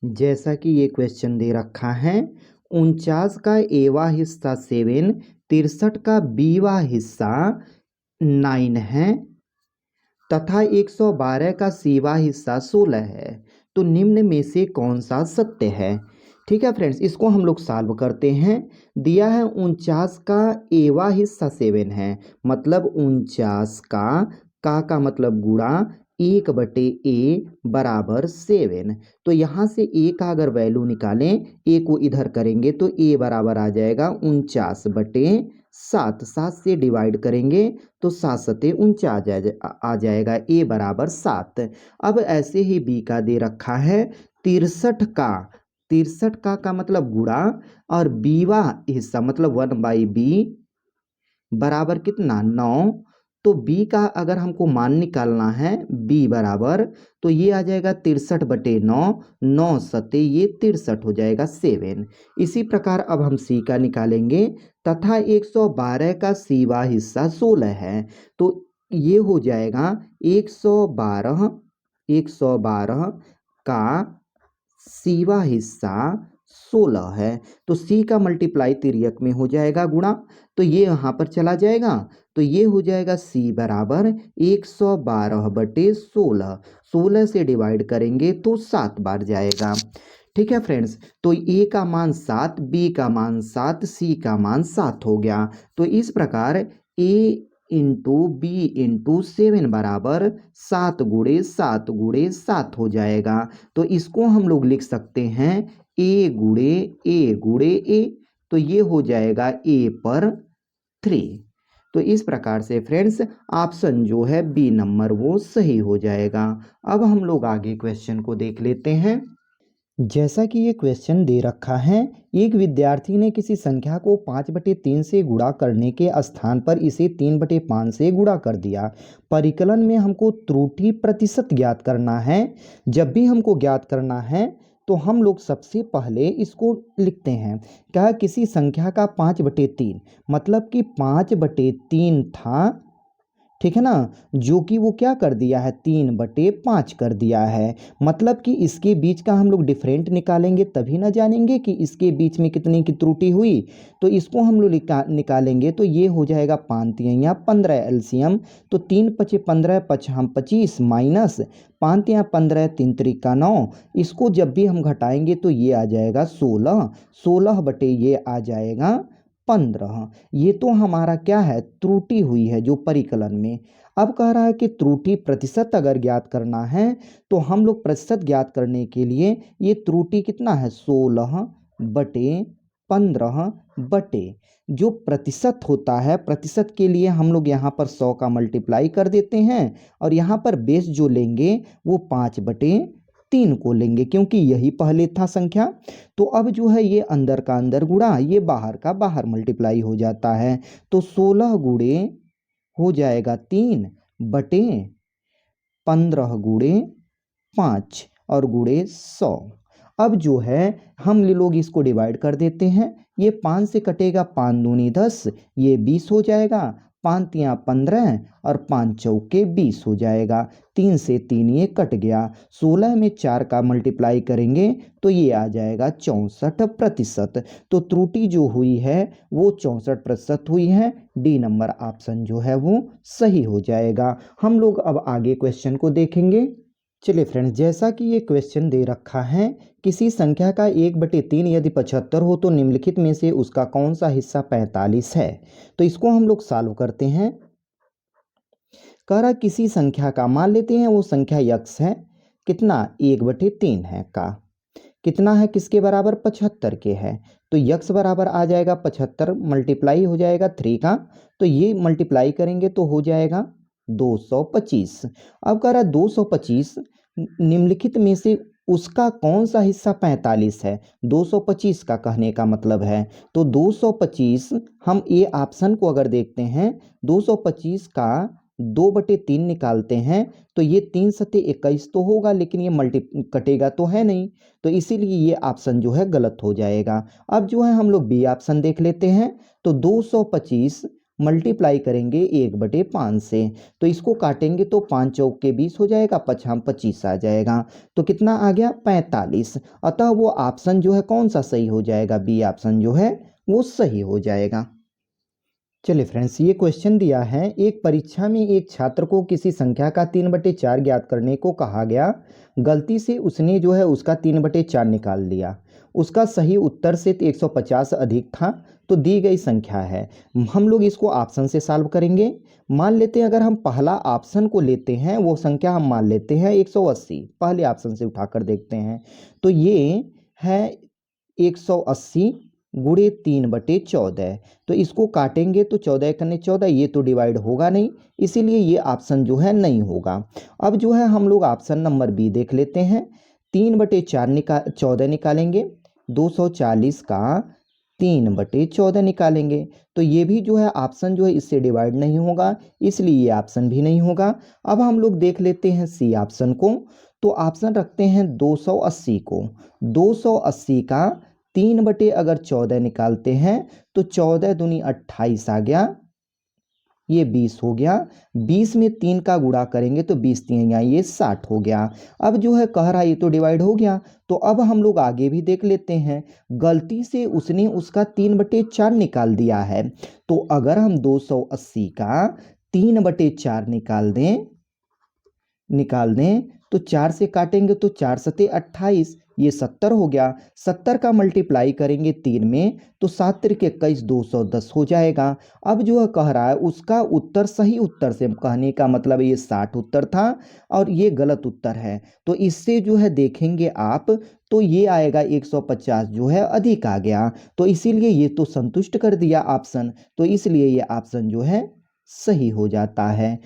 जैसा कि ये क्वेश्चन दे रखा है, 49 का एवा हिस्सा 7, 63 का बीवा हिस्सा 9 है तथा 112 का सीवा हिस्सा 16 है, तो निम्न में से कौन सा सत्य है। ठीक है फ्रेंड्स, इसको हम लोग सॉल्व करते हैं। दिया है 49 का एवा हिस्सा 7 है, मतलब 49 का मतलब गुणा 1/a बराबर 7। तो यहाँ से a का अगर वैल्यू निकालें, a को इधर करेंगे तो a बराबर आ जाएगा 49/7। 7 से डिवाइड करेंगे तो 7 सते 49 आ जाएगा, a बराबर 7। अब ऐसे ही b का दे रखा है 63 का मतलब गुणा और बीवा हिस्सा मतलब 1/b बराबर कितना 9। तो b का अगर हमको मान निकालना है b बराबर, तो ये आ जाएगा 63/9, 9 सते ये 63 हो जाएगा 7। इसी प्रकार अब हम c का निकालेंगे तथा 112 का सीवा हिस्सा 16 है, तो ये हो जाएगा 112 का सीवा हिस्सा 16 है। तो c का मल्टीप्लाई तिर्यक में हो जाएगा गुणा, तो ये यहाँ पर चला जाएगा, तो ये हो जाएगा c बराबर 112/16। 16 से डिवाइड करेंगे तो 7 बार जाएगा। ठीक है फ्रेंड्स, तो a का मान 7, b का मान 7, c का मान 7 हो गया। तो इस प्रकार a इंटू बी इंटू 7 बराबर 7 गुणे 7 गुणे 7 हो जाएगा। तो इसको हम लोग लिख सकते हैं a गुणे a, तो ये हो जाएगा a पर 3। तो इस प्रकार से फ्रेंड्स ऑप्शन जो है बी नंबर वो सही हो जाएगा। अब हम लोग आगे क्वेश्चन को देख लेते हैं। जैसा कि ये क्वेश्चन दे रखा है, एक विद्यार्थी ने किसी संख्या को 5/3 से गुणा करने के स्थान पर इसे 3/5 से गुणा कर दिया। परिकलन में हमको त्रुटि प्रतिशत ज्ञात करना है। जब भी हमको ज्ञात करना है तो हम लोग सबसे पहले इसको लिखते हैं। क्या किसी संख्या का 5/3 मतलब कि 5/3 था, ठीक है ना, जो कि वो क्या कर दिया है 3/5 कर दिया है। मतलब कि इसके बीच का हम लोग डिफरेंट निकालेंगे तभी ना जानेंगे कि इसके बीच में कितनी की त्रुटि हुई। तो इसको हम लोग निकालेंगे तो ये हो जाएगा 5×3 15 एलसीएम। तो 3×5 = 15, हम 25 माइनस 5×3 = 3×3 = 9। इसको जब भी हम घटाएंगे तो ये आ जाएगा 16, 16 ये आ जाएगा 15। ये तो हमारा क्या है त्रुटि हुई है जो परिकलन में। अब कह रहा है कि त्रुटि प्रतिशत अगर ज्ञात करना है तो हम लोग प्रतिशत ज्ञात करने के लिए ये त्रुटि कितना है 16/15 जो प्रतिशत होता है, प्रतिशत के लिए हम लोग यहाँ पर 100 का मल्टीप्लाई कर देते हैं और यहाँ पर बेस जो लेंगे वो 5/3 को लेंगे क्योंकि यही पहले था संख्या। तो अब जो है ये अंदर का अंदर गुणा, ये बाहर का बाहर मल्टीप्लाई हो जाता है। तो 16 गुणे हो जाएगा 3/15 गुणे 5 और गुणे 100। अब जो है हम लोग इसको डिवाइड कर देते हैं। ये 5 से कटेगा 5 दूनी 10, ये 20 हो जाएगा। 5×3 = 15 और 5×4 = 20 हो जाएगा। 3 से 3 ये कट गया। 16 में 4 का मल्टीप्लाई करेंगे तो ये आ जाएगा 64%। तो त्रुटि जो हुई है वो 64% हुई है। डी नंबर ऑप्शन जो है वो सही हो जाएगा। हम लोग अब आगे क्वेश्चन को देखेंगे। चलिए फ्रेंड्स, जैसा कि ये क्वेश्चन दे रखा है, किसी संख्या का 1/3 यदि 75 हो तो निम्नलिखित में से उसका कौन सा हिस्सा 45 है। तो इसको हम लोग सॉल्व करते हैं। कह रहा किसी संख्या का, मान लेते हैं वो संख्या यक्स है, कितना 1/3 है का, कितना है किसके बराबर 75 के है। तो यक्स बराबर आ जाएगा 75 मल्टीप्लाई हो जाएगा 3 का, तो ये मल्टीप्लाई करेंगे तो हो जाएगा 225। अब कह रहा 225 निम्नलिखित में से उसका कौन सा हिस्सा 45 है। 225 का कहने का मतलब है, तो 225 हम ये ऑप्शन को अगर देखते हैं 225 का 2/3 निकालते हैं तो ये 3 सते 21 तो होगा, लेकिन ये मल्टी कटेगा तो है नहीं, तो इसीलिए ये ऑप्शन जो है गलत हो जाएगा। अब जो है हम लोग बी ऑप्शन देख लेते हैं। तो 225 मल्टीप्लाई करेंगे 1/5 से। तो इसको काटेंगे तो 5 चौक के 20 हो जाएगा, 5 25 आ जाएगा। तो कितना आ गया 45। अतः वो ऑप्शन जो है कौन सा सही हो जाएगा, बी ऑप्शन जो है वो सही हो जाएगा। चलिए फ्रेंड्स, ये क्वेश्चन दिया है, एक परीक्षा में एक छात्र को किसी संख्या का 3/4 ज्ञात करने को कहा गया, गलती से उसने जो है उसका 3/4 निकाल लिया, उसका सही उत्तर से 150 अधिक था, तो दी गई संख्या है। हम लोग इसको ऑप्शन से सॉल्व करेंगे। मान लेते हैं अगर हम पहला ऑप्शन को लेते हैं, वो संख्या हम मान लेते हैं 180, पहले ऑप्शन से उठाकर देखते हैं। तो ये है 180 गुणे 3/14। तो इसको काटेंगे तो 14 कन्ने 14, ये तो डिवाइड होगा नहीं, इसीलिए ये ऑप्शन जो है नहीं होगा। अब जो है हम लोग ऑप्शन नंबर बी देख लेते हैं। 3/14 निकालेंगे, 240 का 3/14 निकालेंगे, तो ये भी जो है ऑप्शन जो है इससे डिवाइड नहीं होगा, इसलिए ये ऑप्शन भी नहीं होगा। अब हम लोग देख लेते हैं सी ऑप्शन को। तो ऑप्शन रखते हैं 280 को। 280 का 3/14 निकालते हैं तो 14 दूनी 28 आ गया, ये 20 हो गया। 20 में 3 का गुणा करेंगे तो 20 3 ये 60 हो गया। अब जो है कह रहा है ये तो डिवाइड हो गया, तो अब हम लोग आगे भी देख लेते हैं। गलती से उसने उसका 3/4 निकाल दिया है, तो अगर हम 280 का 3/4 निकाल दें तो 4 से काटेंगे तो 4 सते 28, ये 70 हो गया। 70 का मल्टीप्लाई करेंगे 3 में तो 7 त्रिक 21, 210 हो जाएगा। अब जो है कह रहा है उसका उत्तर सही उत्तर से, कहने का मतलब ये 60 उत्तर था और ये गलत उत्तर है। तो इससे जो है देखेंगे आप, तो ये आएगा 150 जो है अधिक आ गया, तो इसीलिए ये तो संतुष्ट कर दिया ऑप्शन, तो इसलिए ये ऑप्शन जो है सही हो जाता है।